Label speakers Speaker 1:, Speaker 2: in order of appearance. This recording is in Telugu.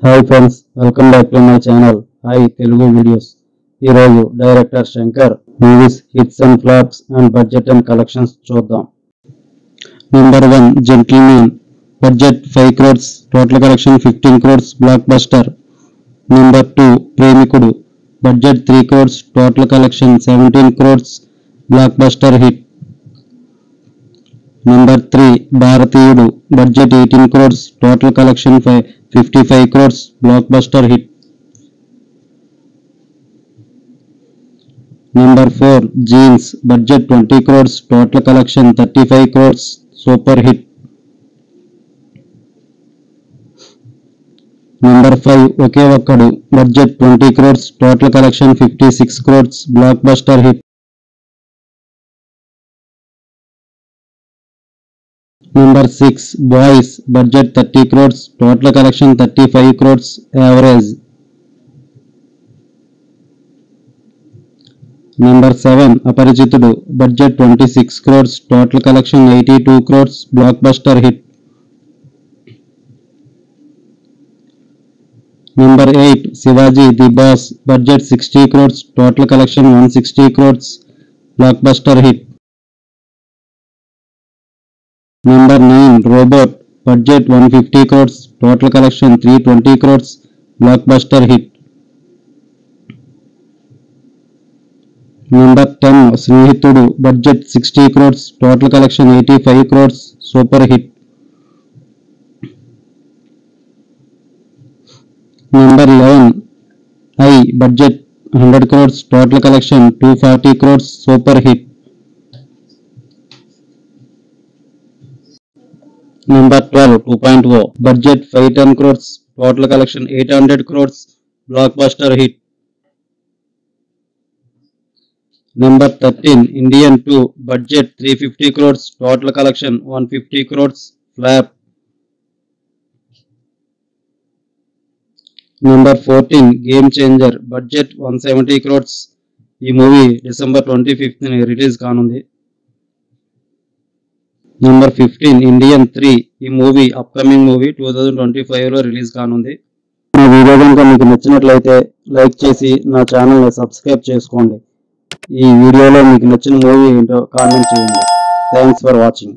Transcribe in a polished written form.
Speaker 1: Hi friends, welcome back to my channel Hi Telugu videos. ఈరోజు director Shankar movies hits and flops and budget and collections చూద్దాం. Number 1 Gentleman, budget 5 crores, total collection 15 crores, blockbuster. Number 2 Premikudu, budget 3 crores, total collection 17 crores, blockbuster hit. Number 3 Bharateeyudu, budget 18 crores, total collection 55 crores, blockbuster hit. Number 4 Jeans, budget 20 crores, total collection 35 crores, super hit. Number 5 ఒకే ఒక్కడు, budget 20 crores, total collection 56 crores, blockbuster hit. Number 6 boys, budget 30 crores, total collection 35 crores, average. Number 7 Aparichitudu, budget 26 crores, total collection 82 crores, blockbuster hit. Number 8 Shivaji the boss, budget 60 crores, total collection 160 crores, blockbuster hit. Number 9 robot, budget 150 crores, total collection 320 crores, blockbuster hit. Number 10 స్నేహితుడు, budget 60 crores, total collection 85 crores, super hit. Number 11 I, budget 100 crores, total collection 240 crores, super hit. Number 12 2.0, budget 510 crores, total collection 800 crores, blockbuster hit. Number 13 Indian 2, budget 350 crores, total collection 150 crores, flop. Number 14 game changer, budget 170 crores. ఈ మూవీ December 25th రిలీజ్ కానుంది. నెంబర్ 15 ఇండియన్ 3, ఈ మూవీ అప్కమింగ్ మూవీ 2025లో రిలీజ్ కానుంది. నా వీడియో కనుక మీకు నచ్చినట్లయితే లైక్ చేసి నా ఛానల్ని సబ్స్క్రైబ్ చేసుకోండి. ఈ వీడియోలో మీకు నచ్చిన మూవీ ఏంటో కామెంట్ చేయండి. Thanks for watching.